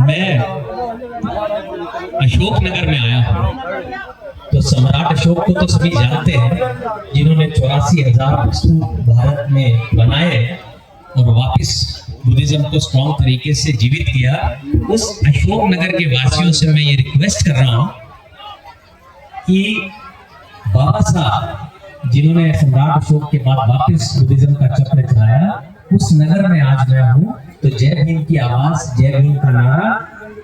मैं अशोक नगर में आया हूँ। तो सम्राट अशोक को तो सभी जानते हैं, जिन्होंने 84,000 वस्तु भारत में बनाए और वापस बुद्धिज्म को स्ट्रॉन्ग तरीके से जीवित किया। उस अशोक नगर के वासियों से मैं ये रिक्वेस्ट कर रहा हूँ कि बाबा साहब जिन्होंने सम्राट अशोक के बाद वापस बुद्धिज्म का चक्र चलाया, उस नगर में आज मैं हूँ, तो जय भीम की आवाज, जय भीम का नारा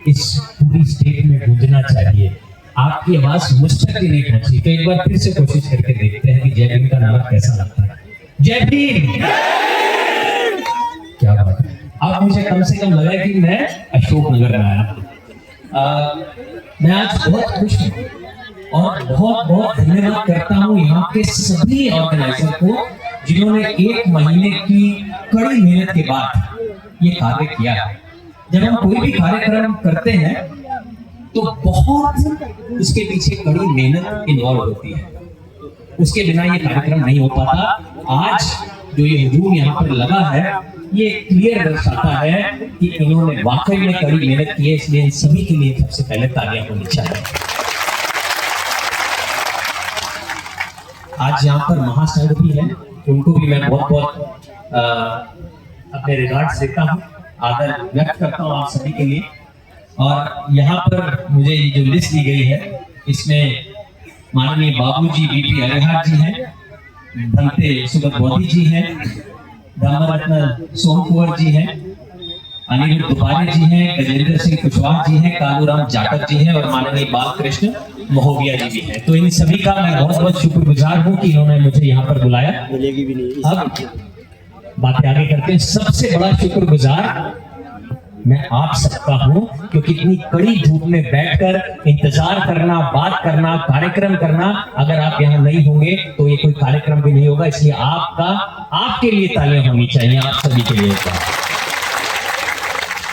इस पूरी स्टेट में गूंजना चाहिए। आपकी आवाज मुझ तक ही नहीं पहुंची, तो एक बार फिर से कोशिश करके देखते हैं कि जय भीम का नारा कैसा लगता है। जय भीम। क्या बात है। अब मुझे कम से कम लगा कि मैं अशोक नगर में आया। मैं आज बहुत खुश हूँ और बहुत बहुत धन्यवाद करता हूँ यहाँ के सभी ऑर्गेनाइजर को, जिन्होंने 1 महीने की कड़ी मेहनत के बाद ये कार्य किया है। जब हम कोई भी कार्यक्रम करते हैं तो बहुत उसके पीछे कड़ी मेहनत इन्वॉल्व होती है, उसके बिना ये कार्यक्रम नहीं हो पाता। आज जो ये हुजूम यहाँ पर लगा है, ये क्लियर दर्शाता है कि इन्होंने वाकई में कड़ी मेहनत की है, इसलिए इन सभी के लिए सबसे पहले तालियां होनी चाहिए। आज यहाँ पर महासंघ भी है, उनको भी मैं बहुत बहुत अपने रिगार्ड्स देता हूँ, आदर व्यक्त करता हूँ आप सभी के लिए। और यहाँ पर मुझे ये जो लिस्ट दी गई है, इसमें माननीय बाबूजी बीपी अरेहार जी हैं, भंते सुगत बौद्धि जी हैं, धर्मरत्न सोम कुंवर जी हैं, अनिल दुपारे जी हैं, गजेंद्र सिंह कुशवाहा जी हैं, कालूराम जाटव जी हैं और माननीय बालकृष्ण महोबिया जी भी हैं। तो इन सभी का मैं बहुत बहुत शुक्रगुजार हूँ कि इन्होंने मुझे यहाँ पर बुलाया। मिलेगी भी नहीं। अब बातें आगे करते हैं। सबसे बड़ा शुक्रगुजार मैं आप सबका हूँ, क्योंकि इतनी कड़ी धूप में बैठकर इंतजार करना, बात करना, कार्यक्रम करना, अगर आप यहाँ नहीं होंगे तो ये कोई कार्यक्रम भी नहीं होगा। इसलिए आपके लिए तालियां होनी चाहिए, आप सभी के लिए।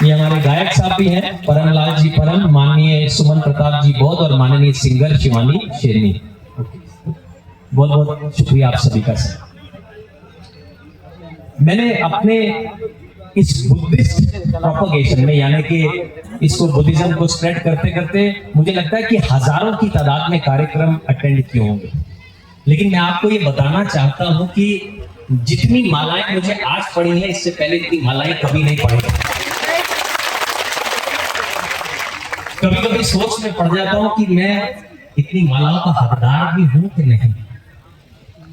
ये हमारे गायक साहब भी हैं, परमलाल जी परम, माननीय सुमन प्रताप जी बौद्ध और माननीय सिंगर शिवानी शेरनी। बहुत बहुत शुक्रिया आप सभी का। मैंने अपने इस बुद्धिस्ट प्रोपगेशन में, यानी कि इसको बुद्धिज्म को स्प्रेड करते करते मुझे लगता है कि हजारों की तादाद में कार्यक्रम अटेंड किए होंगे, लेकिन मैं आपको ये बताना चाहता हूं कि जितनी मालाएं मुझे आज पड़ी हैं, इससे पहले इतनी मालाएं कभी नहीं पड़ी। कभी कभी सोच में पड़ जाता हूं कि मैं इतनी मालाओं का हकदार भी हूं कि नहीं।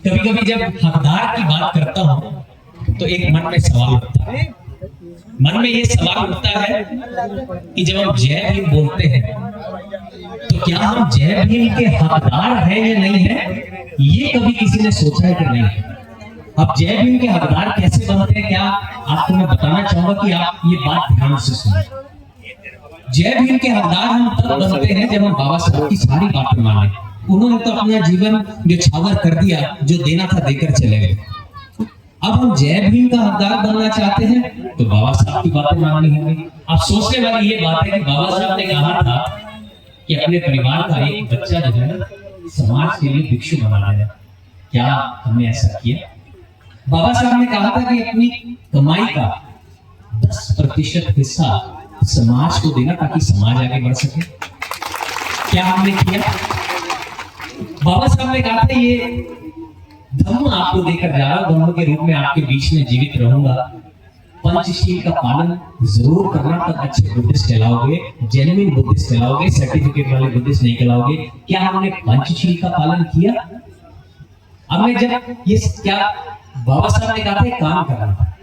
कभी कभी जब हकदार की बात करता हूं तो एक मन में सवाल उठता है, मन में ये सवाल उठता है कि जब हम जय भीम बोलते हैं तो क्या हम जय भीम के हकदार हैं या नहीं है, ये कभी किसी ने सोचा है कि नहीं। अब जय भीम के हकदार कैसे बनते हैं, क्या आपको मैं बताना चाहूंगा कि आप ये बात ध्यान से सुनें। जय भीम के हकदार हम तब बनते हैं जब हम बाबा साहब की सारी बातें माने। उन्होंने तो अपना जीवन जो छावर कर दिया, जो देना था देकर चले गए। अब हम जय भीम का हकदार बनना चाहते हैं तो बाबा साहब की बातें माननी होगी। अब सोचने वाली ये बात है कि बाबा साहब ने कहा था कि अपने परिवार का एक बच्चा जो है समाज के लिए भिक्षु बना देना। क्या हमने ऐसा किया? बाबा साहब ने कहा था कि अपनी कमाई का 10% हिस्सा समाज को देना ताकि समाज आगे बढ़ सके। क्या हमने किया? बाबा साहब ने कहा था ये धम्म आपको देकर जा रहा हूं, धम्म के रूप में आपके बीच में जीवित रहूंगा। पंचशील का पालन जरूर करना, तब अच्छे बुद्धिस्ट कहलाओगे, जेन्युइन बुद्धिस्ट कहलाओगे, सर्टिफिकेट वाले बुद्धिस्ट नहीं कहलाओगे। क्या हमने पंचशील का पालन किया? हमने जब ये क्या बाबा साहब ने कहा था काम करना,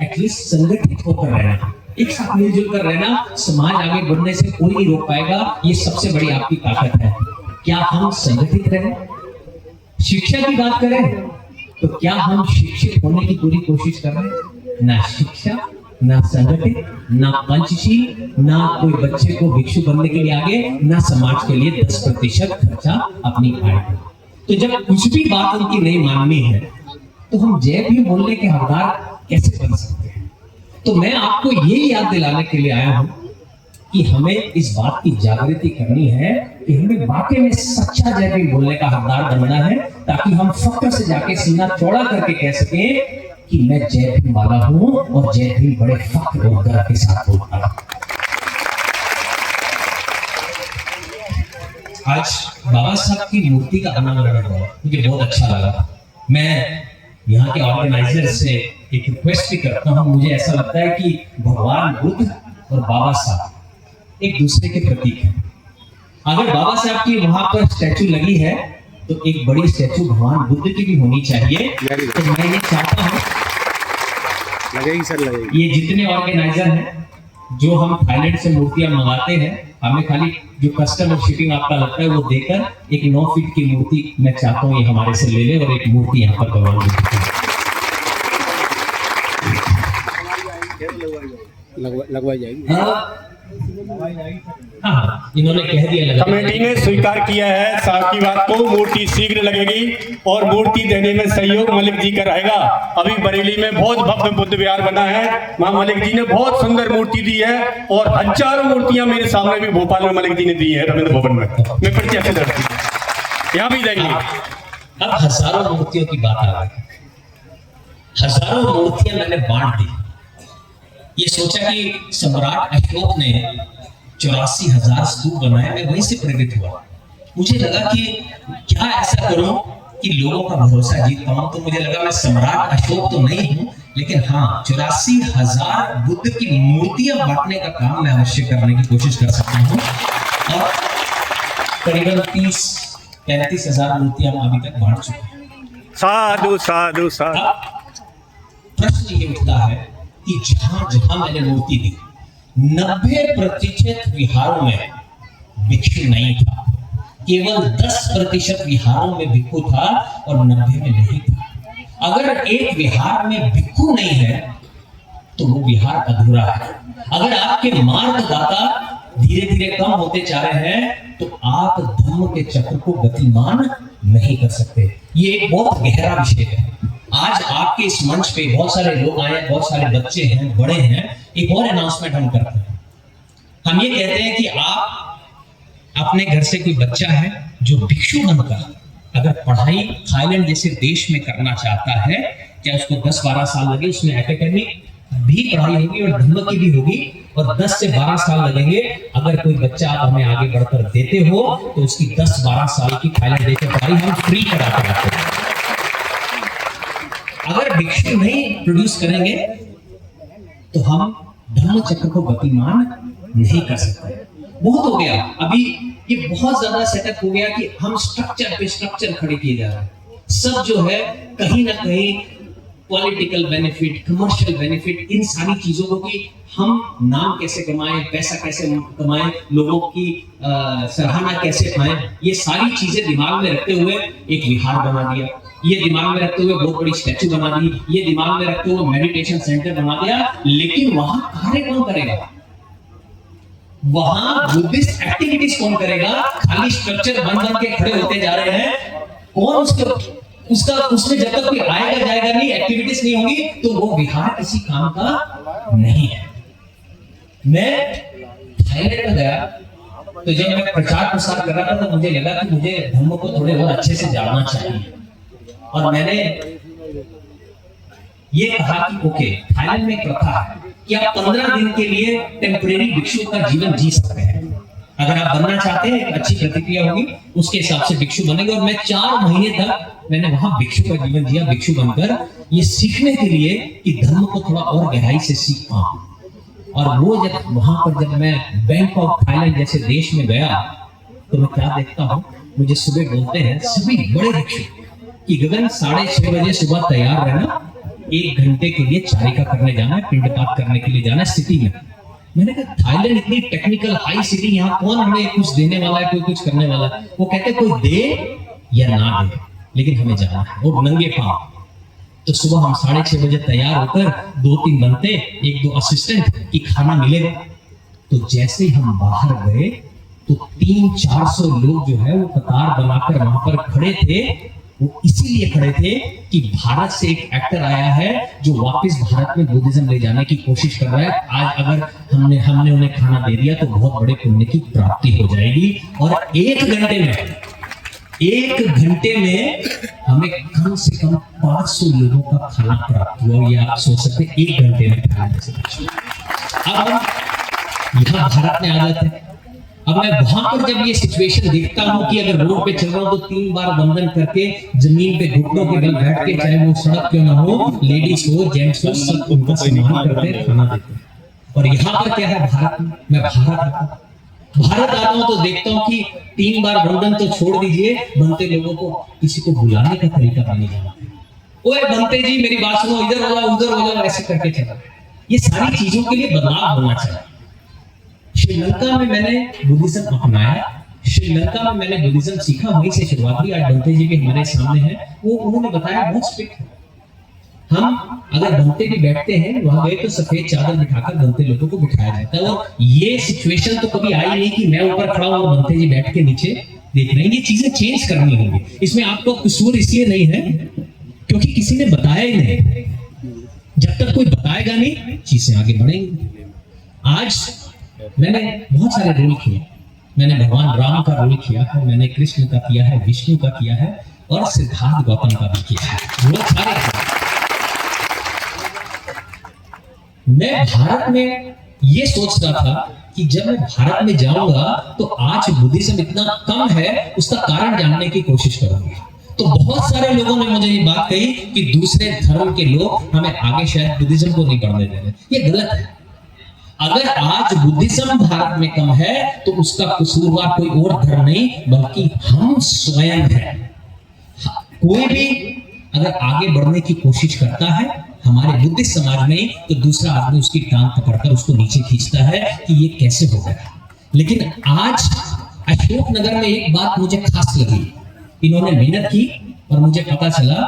एटलीस्ट संगठित होकर रहना, एक साथ मिलजुल कर रहना, समाज आगे बढ़ने से कोई नहीं रोक पाएगा। ये सबसे बड़ी आपकी ताकत है। क्या हम संगठित रहें? शिक्षा की बात करें तो क्या हम शिक्षित होने की पूरी कोशिश कर रहे हैं? ना शिक्षा, ना संगठित, ना पंचशील, ना कोई बच्चे को भिक्षु बनने के लिए आगे, ना समाज के लिए 10% खर्चा अपनी आय। तो जब कुछ भी बात उनकी नहीं माननी है तो हम जय भीम बोलने के हकदार कैसे बन सकते हैं? तो मैं आपको ये याद दिलाने के लिए आया हूं कि हमें इस बात की जागृति करनी है कि हमें वाकई में सच्चा जय भीम बोलने का हकदार बनना है, ताकि हम फक्र से जाके सीना चौड़ा करके कह सकें कि मैं जय भीम वाला हूं और जय भीम बड़े फख्र और गर्व के साथ बोलता हूं। आज बाबा साहब की मूर्ति का अनावरण हुआ, मुझे बहुत अच्छा लगा। मैं यहाँ के ऑर्गेनाइजर से एक रिक्वेस्ट भी करता हूँ, मुझे ऐसा लगता है कि भगवान बुद्ध और बाबा साहब एक दूसरे के प्रतीक हैं। अगर बाबा साहब की वहां पर स्टैचू लगी है तो एक बड़ी स्टैचू भगवान बुद्ध की भी होनी चाहिए। तो मैं ये चाहता हूँ, लगेगी सर, लगेगी। ये जितने ऑर्गेनाइजर हैं, जो हम थाईलैंड से मूर्तियां मंगाते हैं, हमें खाली जो कस्टम और शिपिंग आपका लगता है वो देकर एक 9 फीट की मूर्ति मैं चाहता हूँ ये हमारे से ले ले और एक मूर्ति यहाँ पर भगवान बुद्ध की लगवाई जाएगी। हाँ, इन्होंने कह दिया, कमेटी ने स्वीकार किया है साहब की बात को। मूर्ति शीघ्र लगेगी और मूर्ति देने में सहयोग मलिक जी का रहेगा। अभी बरेली में बहुत भव्य बुद्ध विहार बना है, वहां मलिक जी ने बहुत सुंदर मूर्ति दी है और हजारों मूर्तियां मेरे सामने भी भोपाल में मलिक जी ने दी है रविंद्र भवन में। मैं प्रत्यक्ष दर्शी यहाँ भी देंगे। अब हजारों मूर्तियों की बात आ गई, हजारों मूर्तियां मैंने बांट दी। ये सोचा कि सम्राट अशोक ने 84,000 स्तूप बनाए, मैं वहीं से प्रेरित हुआ। मुझे लगा कि क्या ऐसा करूं कि लोगों का भरोसा जीत पाऊं। तो मुझे लगा मैं सम्राट अशोक तो नहीं हूं, लेकिन हाँ 84,000 बुद्ध की मूर्तियां बांटने का काम मैं अवश्य करने की कोशिश कर सकता हूं। और करीबन 30-35,000 मूर्तियां हम अभी तक बांट चुके हैं। साधु साधु साधु। प्रश्न ये उठता है कि जहां जहां मैंने मूर्ति दी, 90% विहारों में भिक्षु नहीं था, केवल 10% विहारों में भिक्षु था और 90 में नहीं था। अगर एक विहार में भिक्षु नहीं है तो वो विहार अधूरा है। अगर आपके मार्गदाता धीरे धीरे कम होते जा रहे हैं तो आप धर्म के चक्र को गतिमान नहीं कर सकते। ये एक बहुत गहरा विषय है। आज आपके इस मंच पे बहुत सारे लोग आए, बहुत सारे बच्चे हैं, बड़े हैं। एक और अनाउंसमेंट हम करते हैं। हम ये कहते हैं कि आप अपने घर से कोई बच्चा है जो भिक्षु बनकर अगर पढ़ाई थाईलैंड जैसे देश में करना चाहता है, चाहे उसको 10-12 साल लगे, उसमें एकेडमिक भी पढ़ाई होगी और धर्म की भी होगी, और 10 से 12 साल लगेंगे। अगर कोई बच्चा आप हमें आगे बढ़कर देते हो तो उसकी 10-12 साल की थाईलैंड देश में पढ़ाई हम फ्री करा के रखते हैं। अगर भिक्षु नहीं प्रोड्यूस करेंगे तो हम धर्म चक्र को गतिमान नहीं कर सकते। बहुत हो गया, अभी ये बहुत ज्यादा सेटअप हो गया कि हम स्ट्रक्चर पे स्ट्रक्चर खड़े किए जा रहे हैं। सब जो है कहीं ना कहीं पॉलिटिकल बेनिफिट, कमर्शियल बेनिफिट, इन सारी चीजों को कि हम नाम कैसे कमाएं, पैसा कैसे कमाएं, लोगों की सराहना कैसे पाएं, ये सारी चीजें दिमाग में रखते हुए एक विहार बना दिया। ये दिमाग में रखते हुए बहुत बड़ी स्टैचू बना दी। ये दिमाग में रखते हुए मेडिटेशन सेंटर बना दिया। लेकिन वहां कार्य कौन करेगा? वहां बुद्धिस्ट एक्टिविटीज कौन करेगा? खाली स्ट्रक्चर बन बन के खड़े होते जा रहे हैं। कौन उसमें जब तक कोई आएगा जाएगा नहीं, एक्टिविटीज नहीं होंगी, तो वो विहार किसी काम का नहीं है। मैं थाईलैंड में गया तो जब मैं प्रचार प्रसार कर रहा था तो मुझे लगा कि मुझे धर्म को थोड़े और अच्छे से जानना चाहिए। और मैंने ये कहा कि ओके, थाईलैंड में एक प्रथा है कि आप 15 दिन के लिए टेम्परेरी भिक्षु का जीवन जी सकते हैं। अगर आप बनना चाहते हैं, एक अच्छी प्रतिक्रिया होगी, उसके हिसाब से भिक्षु बनेंगे। और मैं 4 महीने तक मैंने वहां भिक्षु का जीवन जिया, भिक्षु बनकर, ये सीखने के लिए कि धर्म को थोड़ा और गहराई से सीख पाऊं। और वो जब वहां पर जब मैं बैंकॉक थाईलैंड जैसे देश में गया तो मैं क्या देखता हूं, मुझे सुबह बोलते हैं सभी बड़े भिक्षु कि गगन 6:30 बजे सुबह तैयार रहना, 1 घंटे के लिए चारिका करने जाना है, पिंडपात करने के लिए जाना है सिटी में। मैंने कहा थाईलैंड इतनी टेक्निकल हाई सिटी, यहाँ कौन हमें कुछ देने वाला है, कोई कुछ करने वाला है? वो कहते कोई दे या ना दे, लेकिन हमें जाना है, और नंगे पांव। तो सुबह हम 6:30 बजे तैयार होकर 2-3 बनते, 1-2 असिस्टेंट की खाना मिलेगा। तो जैसे ही हम बाहर गए तो 300-400 लोग जो है वो कतार बनाकर वहां पर खड़े थे। वो इसीलिए खड़े थे कि भारत से एक एक्टर आया है जो वापस भारत में बुद्धिज्म ले जाने की कोशिश कर रहा है। आज अगर हमने उन्हें खाना दे दिया तो बहुत बड़े पुण्य की प्राप्ति हो जाएगी। और 1 घंटे में 1 घंटे में हमें कम से कम 500 लोगों का खाना प्राप्त हुआ। ये आप सोच सकते हैं 1 घंटे में खाना से। अब हम यहाँ भारत में आ जाते हैं। अब मैं वहां पर जब ये सिचुएशन देखता हूं कि अगर रोड पे चल रहा हूं तो 3 बार वंदन करके जमीन पे घुटनों के बल बैठ के, चाहे वो सड़क क्यों ना हो, लेडीज हो जेंट्स हो, सब उनका सम्मान करते हैं, खाना देते हैं। और यहाँ पर क्या है भारत में, मैं भारत आता हूं तो देखता हूं कि 3 बार वंदन तो छोड़ दीजिए, बनते लोगों को किसी को बुलाने का तरीका नहीं जानते। ओए बनते जी मेरी बात सुनो, इधर हो जाओ उधर हो जाओ, ऐसे करके चला। ये सारी चीजों के लिए बदलाव होना चाहिए। श्रीलंका में मैंने बुद्धिज्म अपनाया, श्रीलंका में मैंने बुद्धिज्म सीखा, वहीं से शुरुआत हुई। आज बनते जी भी हमारे सामने हैं, वो उन्होंने बताया बहुत स्ट्रिक्ट है। हम अगर बनते भी बैठते हैं वहां गए तो सफेद चादर बिठाकर बनते लोगों को बिठाया जाता है। और ये सिचुएशन तो कभी आई नहीं कि मैं ऊपर खड़ा हूं और बनते जी बैठ के नीचे देख रहे हैं। ये चीजें चेंज करनी होंगी। इसमें आपको कसूर इसलिए नहीं है क्योंकि किसी ने बताया ही नहीं। जब तक कोई बताएगा नहीं चीजें आगे बढ़ेंगी। आज मैंने बहुत सारे रोल किए। मैंने भगवान राम का रोल किया है, मैंने कृष्ण का किया है, विष्णु का किया है और सिद्धार्थ गौतम का भी किया है। बहुत सारे। मैं भारत में ये सोच रहा था कि जब मैं भारत में जाऊंगा तो आज बुद्धिज्म इतना कम है, उसका कारण जानने की कोशिश करूंगा। तो बहुत सारे लोगों ने मुझे ये बात कही कि दूसरे धर्म के लोग हमें आगे शायद बुद्धिज्म को नहीं बढ़ने दे रहे। ये गलत है। अगर आज बुद्धिज्म भारत में कम है तो उसका कसूरवार कोई और धर्म नहीं बल्कि हम स्वयं हैं। कोई भी अगर आगे बढ़ने की कोशिश करता है हमारे बुद्धिस्ट समाज में, तो दूसरा आदमी उसकी टांग पकड़कर उसको नीचे खींचता है कि ये कैसे हो गया। लेकिन आज अशोकनगर में एक बात मुझे खास लगी। इन्होंने मेहनत की और मुझे पता चला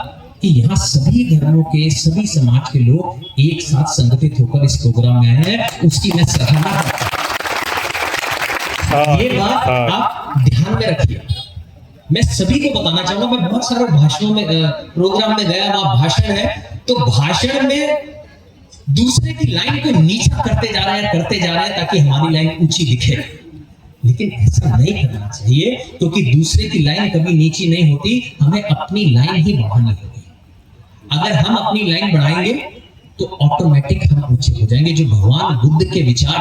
कि यहाँ सभी धर्मों के, सभी समाज के लोग एक साथ संगठित होकर इस प्रोग्राम में आए हैं। उसकी मैं सराहना करता हूं। ये बात आप ध्यान में रखिए। मैं सभी को बताना चाहूंगा, मैं बहुत सारे भाषणों में, प्रोग्राम में गया, वहां भाषण है, तो भाषण में दूसरे की लाइन को नीचा करते जा रहे हैं ताकि हमारी लाइन ऊंची दिखे। लेकिन ऐसा नहीं करना चाहिए क्योंकि दूसरे की लाइन कभी नीची नहीं होती, हमें अपनी लाइन ही बढ़ानी होगी। अगर हम अपनी लाइन बढ़ाएंगे तो ऑटोमेटिक हम ऊंचे हो जाएंगे। जो भगवान बुद्ध के विचार,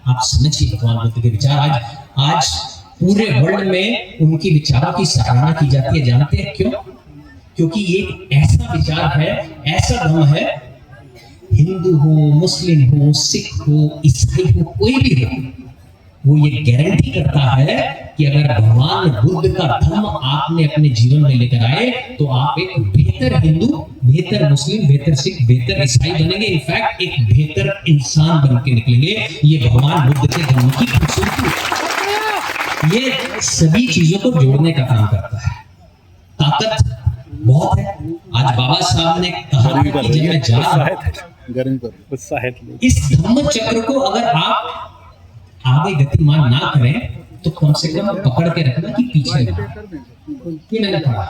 आप समझिए भगवान बुद्ध के विचार आज पूरे वर्ल्ड में उनकी विचारों की सराहना की जाती है। जानते हैं क्यों? क्योंकि ये ऐसा विचार है, ऐसा धर्म है, हिंदू हो, मुस्लिम हो, सिख हो, ईसाई हो, कोई भी हो, वो ये गारंटी करता है कि अगर भगवान बुद्ध का धर्म आपने अपने जीवन में लेकर आए तो आप एक बेहतर हिंदू, बेहतर मुस्लिम, बेहतर सिख, बेहतर ईसाई बनेंगे। इनफैक्ट एक बेहतर इंसान बन के निकलेंगे। ये भगवान बुद्ध के धर्म की खूबसूरती है। ये सभी चीजों को जोड़ने का काम करता है। ताकत बहुत है। आज बाबा साहब ने कहा कि जब मैं जा रहा हूं, इस धम्म चक्र को अगर आप आगे गतिमान ना करें तो कम से कम पकड़ के रखना कि पीछे ये मैंने कहा।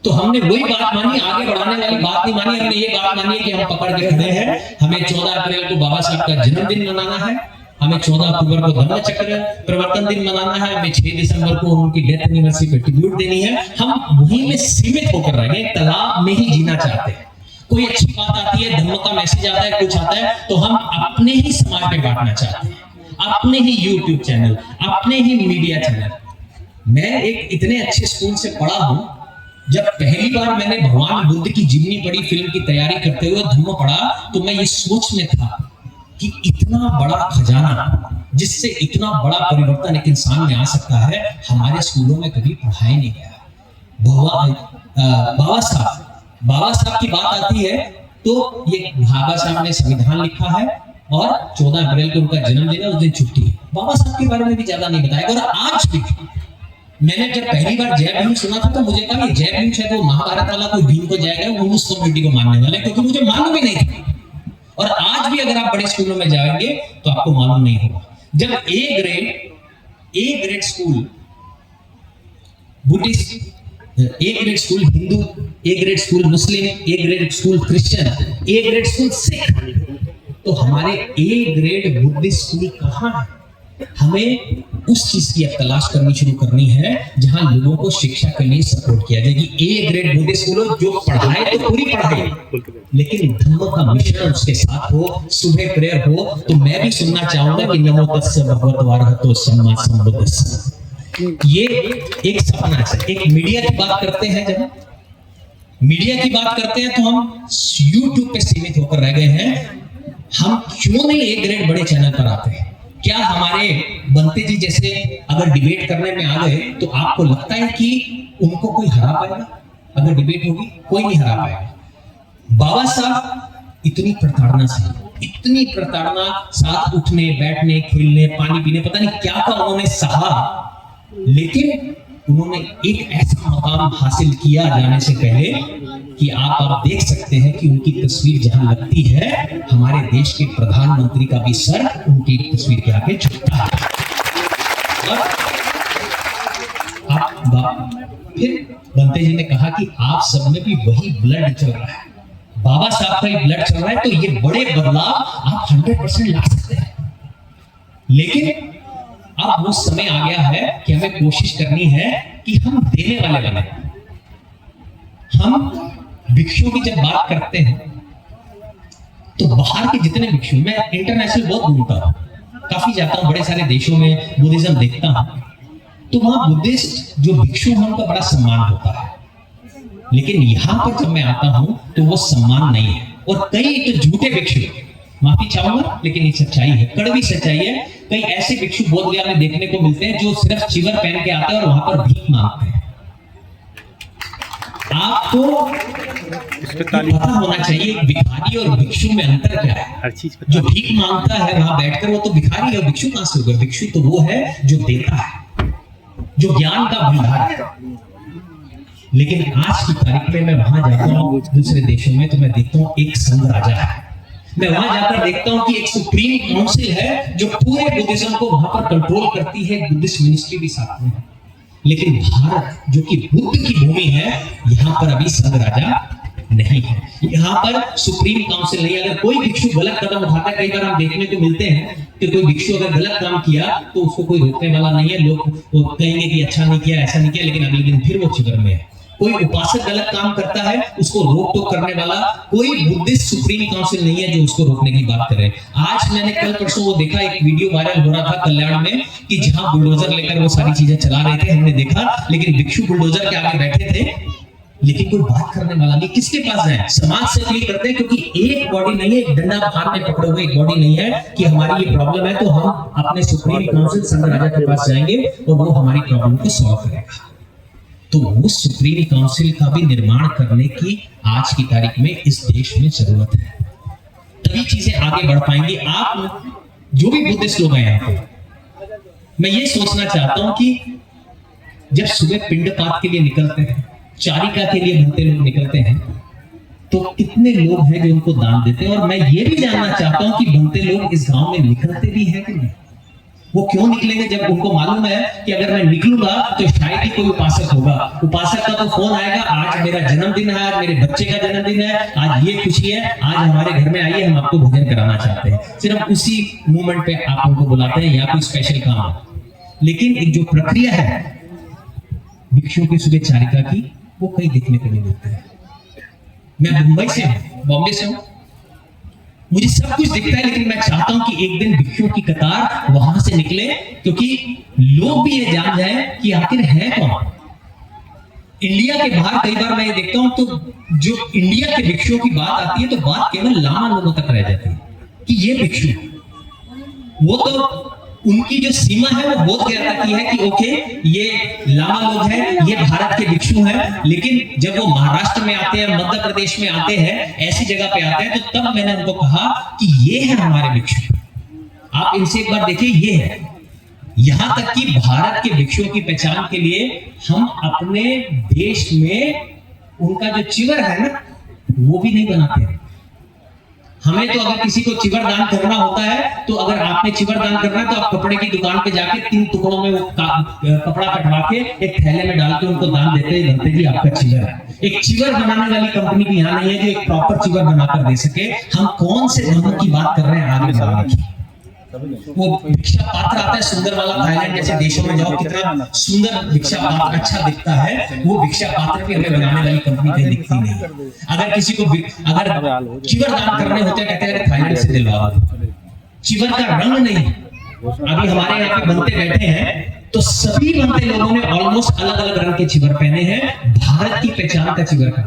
तो हमने वही बात मानी, आगे बढ़ाने वाली बात नहीं मानी। हमने ये बात मानी कि हम पकड़ के खड़े हैं। हमें 14 अप्रैल को बाबा साहब का जन्मदिन मनाना है, हमें 14 अक्टूबर को धम्म चक्र प्रवर्तन दिन मनाना है, हमें 6 दिसंबर को उनकी डेथ एनिवर्सरी पे ट्रिब्यूट देनी है। हम वहीं में सीमित होकर रहेंगे, तालाब में ही जीना चाहते हैं। कोई अच्छी बात आती है, धर्म का मैसेज आता है, कुछ आता है तो हम अपने ही समाज में बांटना चाहते हैं, अपने ही YouTube चैनल, अपने ही मीडिया चैनल। मैं एक इतने अच्छे स्कूल से पढ़ा हूं, जब पहली बार मैंने भगवान बुद्ध की जीवनी पढ़ी, फिल्म की तैयारी करते हुए धम्म पढ़ा, तो मैं ये सोच में था कि इतना बड़ा खजाना जिससे इतना बड़ा परिवर्तन एक इंसान में आ सकता है, हमारे स्कूलों में कभी पढ़ाया नहीं गया। बाबा साहब की बात आती है तो ये बाबा साहब ने संविधान लिखा है और 14 अप्रैल को उनका जन्मदिन है, उस दिन छुट्टी है। बाबा साहब के बारे में भी ज्यादा नहीं बताया। और आज भी मैंने जब पहली बार जय भीम सुना था तो मुझे कहा जय भीम शायद वो महाभारत वाला कोई भीम को जाएगा, वो उस कम्युनिटी को मानने वाला है, क्योंकि मुझे मालूम भी नहीं था। और आज भी अगर आप बड़े स्कूलों में जाएंगे तो आपको मालूम नहीं होगा। जब A grade school Buddhist, A grade school Hindu, A grade school Muslim, A grade school Christian, A grade school Sikh, तो हमारे ए ग्रेड बुद्धिस्ट स्कूल कहाँ है? हमें उस चीज की अब तलाश करनी शुरू करनी है जहां लोगों को शिक्षा के लिए सपोर्ट किया जाएगी। ए ग्रेड बुद्धिस्ट स्कूल जो पढ़ाए तो पूरी पढ़ाई, लेकिन धर्म का मिश्रण उसके साथ हो, सुबह प्रेयर हो। तो मैं भी सुनना चाहूंगा कि नमो तस्से भगवतो अरहतो सम्मा सम्बुद्धस्स। ये एक सपना है। एक मीडिया की बात करते हैं, जब मीडिया की बात करते हैं तो हम YouTube पे सीमित होकर रह गए हैं। हम क्यों नहीं एक ग्रेड बड़े चैनल पर आते हैं? क्या हमारे बंते जी जैसे अगर डिबेट करने में आ गए तो आपको लगता है कि उनको कोई हरा पाएगा? अगर डिबेट होगी कोई नहीं हरा पाएगा। बाबा साहब इतनी प्रताड़ना से, इतनी प्रताड़ना, साथ उठने बैठने खेलने पानी पीने पता नहीं क्या क्या उन्होंने सहा, लेकिन उन्होंने एक ऐसा मकाम हासिल किया जाने से पहले कि आप देख सकते हैं कि उनकी तस्वीर जहां लगती है हमारे देश के प्रधानमंत्री का भी सर उनकी तस्वीर के आगे झुकता है। और फिर बंते जी ने कहा कि आप सब में भी वही ब्लड चल रहा है, बाबा साहब का ही ब्लड चल रहा है, तो ये बड़े बदलाव आप 100% ला सकते हैं। लेकिन अब वो समय आ गया है कि हमें कोशिश करनी है कि हम देने वाले बने। हम भिक्षुओं की जब बात करते हैं तो बाहर के जितने भिक्षु, मैं इंटरनेशनल बहुत घूमता हूं, काफी जाता हूं, बड़े सारे देशों में बुद्धिज्म देखता हूं, तो वहां बुद्धिस्ट जो भिक्षु हैं उनका बड़ा सम्मान होता है। लेकिन यहां पर जब मैं आता हूं तो वो सम्मान नहीं है। और कई तो झूठे भिक्षु, माफी चाहूंगा लेकिन ये सच्चाई है, कड़वी सच्चाई है। कई ऐसे भिक्षु बोधगया में देखने को मिलते हैं जो सिर्फ चिवर पहन के आते हैं और वहां पर भीख मांगते हैं। आपको पता होना चाहिए भिखारी और भिक्षु में अंतर क्या है। हर चीज जो भीख मांगता है वहां बैठकर वो तो भिखारी है, भिक्षु कहां से होगा? भिक्षु तो वो है जो देता है, जो ज्ञान का भंडार है। लेकिन आज की तारीख में मैं वहां जाता हूं दूसरे देशों में तो मैं देखता हूं एक संघ राजा है। मैं वहां जाकर देखता हूं कि एक सुप्रीम काउंसिल है जो पूरे बुद्धिज्म को वहां पर कंट्रोल करती है, बुद्धिस्ट मिनिस्ट्री भी साथ में है। लेकिन भारत जो कि बुद्ध की भूमि है, यहाँ पर अभी संघ राजा नहीं है, यहाँ पर सुप्रीम काउंसिल नहीं है। अगर कोई भिक्षु गलत कदम उठाता है, कई बार हम देखने को मिलते हैं कि कोई भिक्षु अगर गलत काम किया तो उसको कोई रोकने वाला नहीं है। लोग तो कहेंगे कि अच्छा नहीं किया, ऐसा नहीं किया, लेकिन अगले दिन फिर वो चिवर में है। कोई उपासक गलत काम करता है, उसको रोक टोक करने वाला कोई बुद्धिस्ट सुप्रीम काउंसिल नहीं है जो उसको रोकने की बात करे। आज मैंने कल परसों वो देखा, एक वीडियो वायरल हो रहा था कल्याण में कि जहां बुलडोजर लेकर वो सारी चीजें चला रहे थे, हमने देखा, लेकिन भिक्षु बुलडोजर के आगे बैठे थे, लेकिन कोई बात करने वाला नहीं। किसके पास जाए? समाज से अपील करते हैं, क्योंकि एक बॉडी नहीं है, एक डंडा हाथ में पकड़े हुए एक बॉडी नहीं है कि हमारी ये प्रॉब्लम है तो हम अपने सुप्रीम काउंसिल संघ राजा के पास जाएंगे और वो हमारी प्रॉब्लम को सॉल्व करेगा। तो उस सुप्रीम काउंसिल का भी निर्माण करने की आज की तारीख में इस देश में जरूरत है, तभी चीजें आगे बढ़ पाएंगी। आप जो भी बुद्धिस्ट लोग हैं यहाँ पे, मैं ये सोचना चाहता हूं कि जब सुबह पिंडपात के लिए निकलते हैं, चारिका के लिए भक्ति लोग निकलते हैं, तो कितने लोग हैं जो उनको दान देते हैं। और मैं ये भी जानना चाहता हूं कि भक्ति लोग इस गांव में निकलते भी हैं कि नहीं। वो क्यों निकलेंगे जब उनको मालूम है कि अगर मैं निकलूंगा तो शायद ही कोई उपासक होगा। उपासक का तो फोन आएगा, आज मेरा जन्मदिन है, आज मेरे बच्चे का जन्मदिन है, आज ये खुशी है, आज हमारे घर में आइए, हम आपको भोजन कराना चाहते हैं। सिर्फ उसी मोमेंट पे आप उनको बुलाते हैं या कोई स्पेशल काम है। लेकिन एक जो प्रक्रिया है भिक्षुओं की सुबह चारिका की, वो कहीं देखने को नहीं मिलती है। मैं मुंबई से हूं, बॉम्बे से हूं, मुझे सब कुछ दिखता है, लेकिन मैं चाहता हूं कि एक दिन भिक्षुओं की कतार वहां से निकले, क्योंकि लोग भी ये जान जाए कि आखिर है कौन। इंडिया के बाहर कई बार मैं ये देखता हूं तो जो इंडिया के भिक्षुओं की बात आती है तो बात केवल लामा लोगों तक रह जाती है कि ये भिक्षु, वो तो उनकी जो सीमा है वो बोध गया की है कि ओके ये लामा लोग हैं, ये भारत के भिक्षु हैं। लेकिन जब वो महाराष्ट्र में आते हैं, मध्य प्रदेश में आते हैं, ऐसी जगह पे आते हैं, तो तब मैंने उनको कहा कि ये है हमारे भिक्षु, आप इनसे एक बार देखिए, ये है। यहां तक कि भारत के भिक्षुओं की पहचान के लिए हम अपने देश में उनका जो चिवर है ना, वो भी नहीं बनाते हैं। हमें तो अगर किसी को चिवर दान करना होता है तो अगर आपने चिवर दान करना है तो आप कपड़े की दुकान पे जाके 3 टुकड़ों में वो कपड़ा कटवा के एक थैले में डाल के उनको दान देते हैं, धनते जी आपका चिवर है। एक चिवर बनाने वाली कंपनी भी यहाँ नहीं है जो एक प्रॉपर चिवर बनाकर दे सके। हम कौन से धर्म की बात कर रहे हैं आगे बढ़ने की? वो भिक्षा पात्र आता है सुंदर वाला, थाईलैंड जैसे देशों में जाओ कितना सुंदर भिक्षा पात्र अच्छा दिखता है, वो भिक्षा पात्र भी हमें बनाने वाली कंपनी कहीं दिखती नहीं। अगर किसी को अगर चिवर दान करने होते हैं कहते हैं थाईलैंड से दिलवा दो। चिवर का रंग नहीं, अभी हमारे यहाँ पे बनते बैठे हैं तो सभी बनते लोगों ने ऑलमोस्ट अलग अलग रंग के चिवर पहने हैं, भारत की पहचान का चिवर का।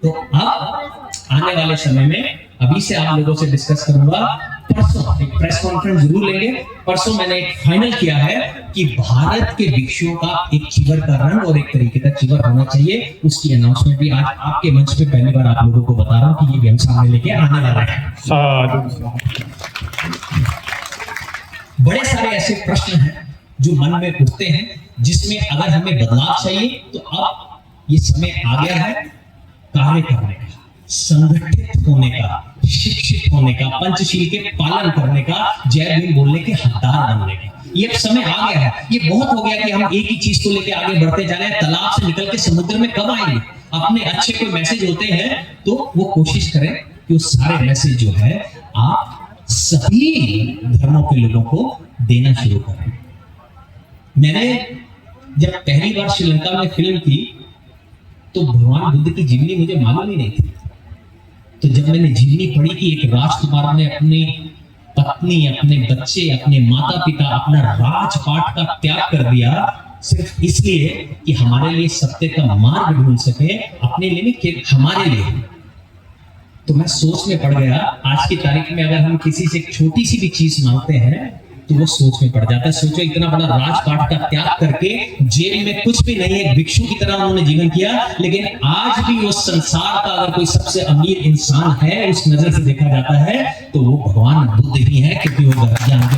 तो अब आने वाले समय में अभी से आप लोगों से डिस्कस करूंगा, परसों एक प्रेस कॉन्फ्रेंस जरूर लेंगे। परसों मैंने एक फाइनल किया है कि भारत के भिक्षुओं का एक चिवर का रंग और एक तरीके का चिवर होना चाहिए। उसकी अनाउंसमेंट भी आज आपके मंच पे पहली बार आप लोगों को बता रहा हूं कि ये भी हम सामने लेके आने वाला है। बड़े सारे ऐसे प्रश्न हैं जो मन में उठते हैं, जिसमें अगर हमें बदलाव चाहिए तो अब ये समय आ गया है कार्य करने का, संगठित होने का, शिक्षित होने का, पंचशील के पालन करने का, जय भीम बोलने के हकदार बनने का। ये अब समय आ गया है। ये बहुत हो गया कि हम एक ही चीज को लेकर आगे बढ़ते जा रहे हैं। तालाब से निकल के समुद्र में कब आएंगे? अपने अच्छे कोई मैसेज होते हैं तो वो कोशिश करें कि वो सारे मैसेज जो है आप सभी धर्मों के लोगों को देना शुरू करें। मैंने जब पहली बार श्रीलंका में फिल्म की तो भगवान बुद्ध की जीवनी मुझे मालूम ही नहीं थी। तो जब मैंने जीवनी पढ़ी कि एक राजकुमार ने अपनी पत्नी, अपने बच्चे, अपने माता पिता, अपना राजपाट का त्याग कर दिया सिर्फ इसलिए कि हमारे लिए सत्य का मार्ग ढूंढ सके, अपने लिए नहीं, हमारे लिए। तो मैं सोच में पड़ गया, आज की तारीख में अगर हम किसी से एक छोटी सी भी चीज मांगते हैं तो वो सोच में पड़ जाता है। सोचो इतना बड़ा राजपाट का त्याग करके जेल में कुछ भी नहीं है, भिक्षु की तरह उन्होंने जीवन किया, लेकिन आज भी वो संसार का अगर कोई सबसे अमीर इंसान है उस नजर से देखा जाता है तो वो भगवान बुद्ध ही है, क्योंकि वो जानते।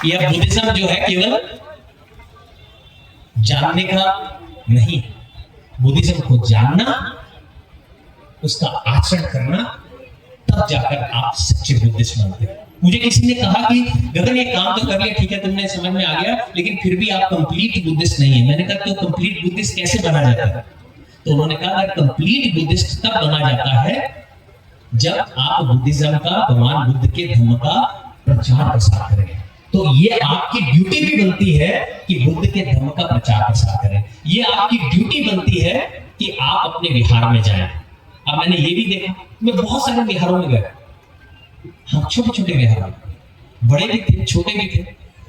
यह बुद्धिज्म जो है केवल जानने का नहीं, बुद्धिज्म को जानना, उसका आचरण करना, तब जाकर आप सच्चे बुद्धिस्ट बनते हैं। मुझे किसी ने कहा कि गगन ये काम तो कर लिया, ठीक है, तुमने समझ में आ गया, लेकिन फिर भी आप कंप्लीट बुद्धिस्ट नहीं है। मैंने कहा तो कंप्लीट बुद्धिस्ट कैसे बना जाता है? तो उन्होंने कहा कंप्लीट बुद्धिस्ट तब बना जाता है जब आप बुद्धिज्म का, भगवान बुद्ध के धर्म का प्रचार प्रसार करें। तो ये आपकी ड्यूटी भी बनती है कि बुद्ध के धर्म का प्रचार प्रसार करें। ये आपकी ड्यूटी बनती है कि आप अपने विहार में जाएं। अब मैंने ये भी देखा, मैं बहुत सारे विहारों में गया, हाँ, छोटे छोटे विहार, बड़े भी थे, छोटे भी थे।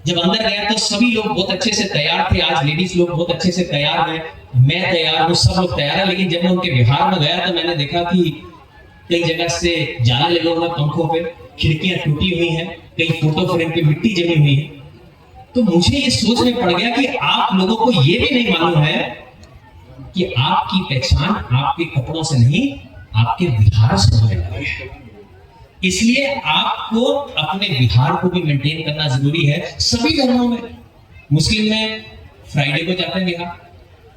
जब अंदर गया तो सभी लोग बहुत अच्छे से तैयार थे। आज लेडीज लोग बहुत अच्छे से तैयार हैं, मैं तैयार हूँ, सब लोग तैयार है। लेकिन जब मैं उनके विहार में गया तो मैंने देखा कि कई जगह से जाले लगे हुए पंखों पे, खिड़कियां टूटी हुई हैं, कई फोटो फ्रेम पे मिट्टी जमी हुई है। तो मुझे ये सोच में पड़ गया कि आप लोगों को ये भी नहीं मालूम है कि आपकी पहचान आपके कपड़ों से नहीं, आपके विहार से होने वाली है। इसलिए आपको अपने विहार को भी मेंटेन करना जरूरी है। सभी धर्मों में, मुस्लिम में फ्राइडे को जाते हैं विहार,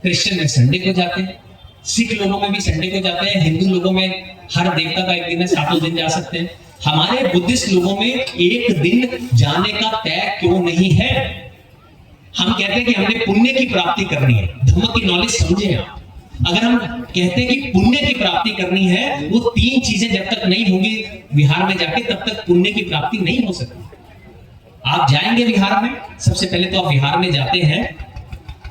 क्रिश्चियन में संडे को जाते हैं, सिख लोगों में भी संडे को जाते हैं, हिंदू लोगों में हर देवता का एक दिन है, 7 दिन जा सकते हैं। हमारे बुद्धिस्ट लोगों में एक दिन जाने का तय क्यों नहीं है? हम कहते हैं कि हमने पुण्य की प्राप्ति करनी है। धर्म की नॉलेज समझे आप। अगर हम कहते हैं कि पुण्य की प्राप्ति करनी है, वो 3 चीजें जब तक नहीं होंगी विहार में जाके, तब तक पुण्य की प्राप्ति नहीं हो सकती। आप जाएंगे विहार में, सबसे पहले तो आप विहार में जाते हैं,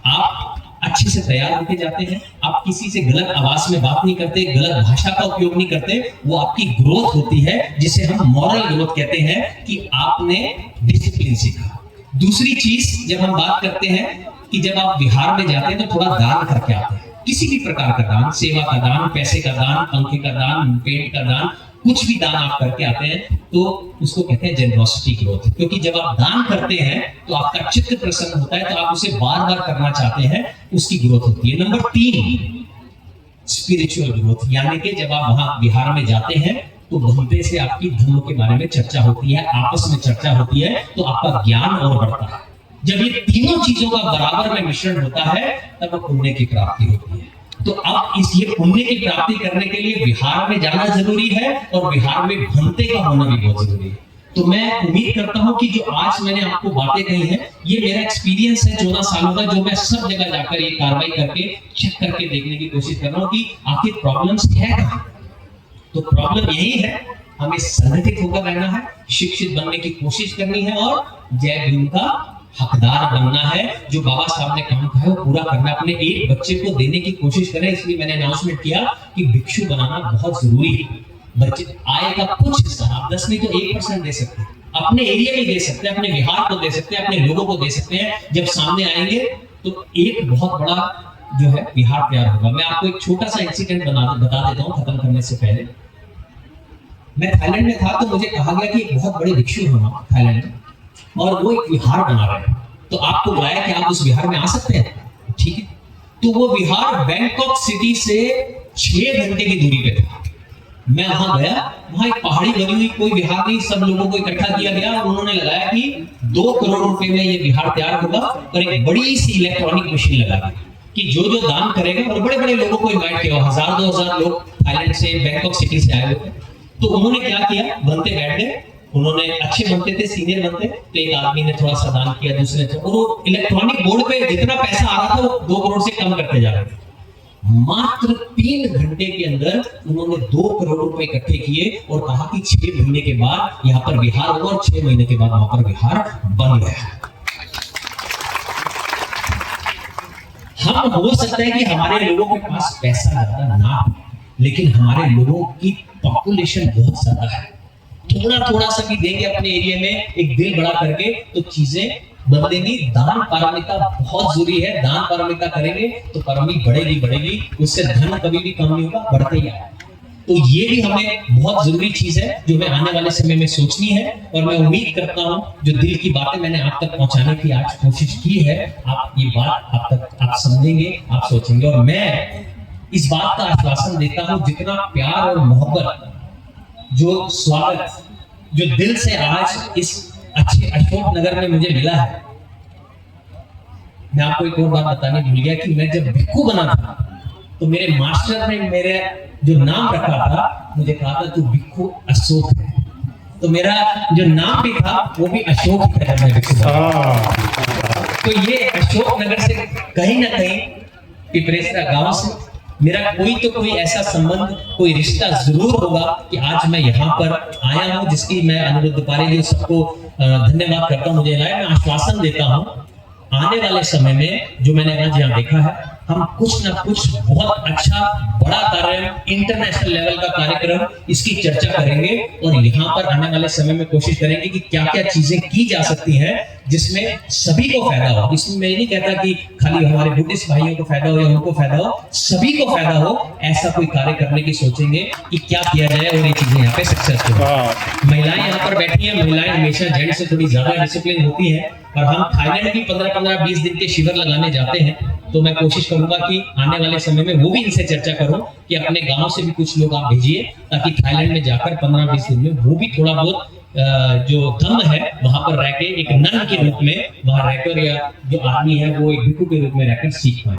आप अच्छे से तैयार होके जाते हैं, आप किसी से गलत आवाज में बात नहीं करते, गलत भाषा का उपयोग नहीं करते। वो आपकी ग्रोथ होती है, जिसे हम मॉरल ग्रोथ कहते हैं, कि आपने डिसिप्लिन सीखा। दूसरी चीज, जब हम बात करते हैं कि जब आप विहार में जाते हैं तो थोड़ा दान करके आते हैं, किसी भी प्रकार का दान, सेवा का दान, पैसे का दान, पंखे का दान, पेट का दान, कुछ भी दान आप करके आते हैं तो उसको कहते हैं जेनरोसिटी ग्रोथ। क्योंकि जब आप दान करते हैं तो आपका चित्त प्रसन्न होता है, तो आप उसे बार बार करना चाहते हैं, उसकी ग्रोथ होती है। नंबर 3, स्पिरिचुअल ग्रोथ, यानी कि जब आप वहां विहार में जाते हैं तो भंते से आपकी धर्म के बारे में चर्चा होती है, आपस में चर्चा होती है, तो आपका ज्ञान और बढ़ता है। जब ये तीनों चीजों का बराबर में मिश्रण होता है तब पुण्य की प्राप्ति होती है। तो अब इसलिए पुण्य की प्राप्ति करने के लिए विहार में जाना जरूरी है और विहार में भंते का होना भी बहुत जरूरी है। तो मैं उम्मीद करता हूं कि जो आज मैंने आपको बातें कही हैं, ये मेरा एक्सपीरियंस है 14 सालों का, जो मैं सब जगह जाकर ये कार्रवाई करके चेक करके देखने की कोशिश कर रहा हूं कि आखिर प्रॉब्लम्स है कहां। तो प्रॉब्लम यही है हमें संगठित होकर रहना है, शिक्षित बनने की कोशिश करनी है और जय भीम का हकदार बनना है। जो बाबा साहब ने काम कहा है वो पूरा करना, अपने एक बच्चे को देने की कोशिश करें। इसलिए मैंने अनाउंसमेंट किया कि भिक्षु बनाना बहुत जरूरी है। बच्चे आय का कुछ हिस्सा, आप 10 नहीं तो 1% दे सकते हैं, अपने एरिया में दे सकते हैं, अपने बिहार को दे सकते हैं, अपने लोगों को दे सकते हैं। जब सामने आएंगे तो एक बहुत बड़ा जो है बिहार तैयार होगा। मैं आपको एक छोटा सा इंसिडेंट बता देता हूँ खत्म करने से पहले। मैं थाईलैंड में था तो मुझे कहा गया कि एक बहुत बड़े भिक्षु हैं वहां थाईलैंड में, और वो एक विहार बना रहे हैं, तो आपको बुलाया कि आप उस विहार में आ सकते हैं। ठीक है, तो वो विहार बैंकॉक सिटी से 6 घंटे की दूरी पे था। मैं वहां गया, वहां एक पहाड़ी बनी हुई, कोई विहार नहीं, सब लोगों को इकट्ठा किया गया और उन्होंने लगाया कि 2 करोड़ रुपए में ये विहार तैयार होगा और एक बड़ी सी इलेक्ट्रॉनिक मशीन लगा दी कि जो जो दान करेगा, और बड़े बड़े लोगों को इनवाइट किया, 1000-2000 लोग थाईलैंड से, बैंकॉक सिटी से आए हुए थे। तो उन्होंने क्या किया, बनते बैठ गए, उन्होंने अच्छे बनते थे, सीनियर बनते, तो एक आदमी ने थोड़ा सा दान किया, दूसरे ने, और वो इलेक्ट्रॉनिक बोर्ड पे जितना पैसा आ रहा था वो 2 करोड़ से कम करते जा रहे थे। मात्र 3 घंटे के अंदर उन्होंने 2 करोड़ रुपए इकट्ठे किए और कहा कि 6 महीने के बाद यहाँ पर विहार होगा, और 6 महीने के बाद वहां पर विहार बन गया। हम हो सकता है कि हमारे लोगों के पास पैसा ज्यादा ना हो, लेकिन हमारे लोगों की पॉपुलेशन बहुत ज्यादा है। थोड़ा थोड़ा सा भी देंगे अपने एरिया में, एक दिल बड़ा करके, तो चीजें बदलेंगी। दान पारमिता बहुत जरूरी है। दान पारमिता करेंगे तो परमी बढ़ेगी, उससे धन कभी भी कम नहीं होगा, बढ़ते ही आएगा। तो ये भी हमें बहुत जरूरी चीज है जो हमें आने वाले समय में सोचनी है। और मैं उम्मीद करता हूं जो दिल की बातें मैंने आप तक पहुंचाने की आज कोशिश की है, आप ये बात आप समझेंगे, आप सोचेंगे। और मैं इस बात का आश्वासन देता हूं, जितना प्यार और मोहब्बत, जो स्वागत, जो दिल से आज इस अच्छे अशोक नगर में मुझे मिला है। मैं आपको एक और बात बताने भूल गया कि मैं जब भिक्खु बना था तो मेरे मास्टर ने मेरे जो नाम रखा था, मुझे कहा था तू भिक्खु अशोक है। तो मेरा जो नाम भी था वो भी अशोक है। मैं भिक्खु तो ये अशोक नगर से कहीं ना कहीं, पिपरेसरा गांव से मेरा कोई ऐसा संबंध, कोई रिश्ता जरूर होगा कि आज मैं यहाँ पर आया हूँ, जिसकी मैं अनिरुद्ध पारे जी सबको धन्यवाद करता हूँ। मुझे मैं आश्वासन देता हूँ, आने वाले समय में जो मैंने आज यहाँ देखा है, हम कुछ ना कुछ बहुत अच्छा बड़ा कार्यक्रम, इंटरनेशनल लेवल का कार्यक्रम, इसकी चर्चा करेंगे और यहाँ पर आने वाले समय में कोशिश करेंगे कि क्या क्या चीजें की जा सकती हैं जिसमें सभी को फायदा हो। इसमें मैं नहीं कहता कि खाली हमारे बुद्धिस्ट भाइयों को फायदा हो या उनको फायदा हो, सभी को फायदा हो, ऐसा कोई कार्य करने की सोचेंगे कि क्या किया जाए और ये चीजें यहाँ पे सक्सेसफुल हो। महिलाएं यहाँ पर बैठी हैं, महिलाएं हमेशा जेंट से थोड़ी ज्यादा डिसिप्लिन होती है, और हम थाईलैंड भी 15-15-20 दिन के शिविर लगाने जाते हैं। तो मैं कोशिश करूंगा कि आने वाले समय में वो भी इनसे चर्चा करूं कि अपने गांव से भी कुछ लोग आप भेजिए, ताकि थाईलैंड में जाकर 15-20 दिन में वो भी थोड़ा बहुत जो धम्म है वहां पर रह के, एक नन के रूप में वहां रहकर, या जो आदमी है वो एक भिक्खु के रूप में रहकर सीख पाए।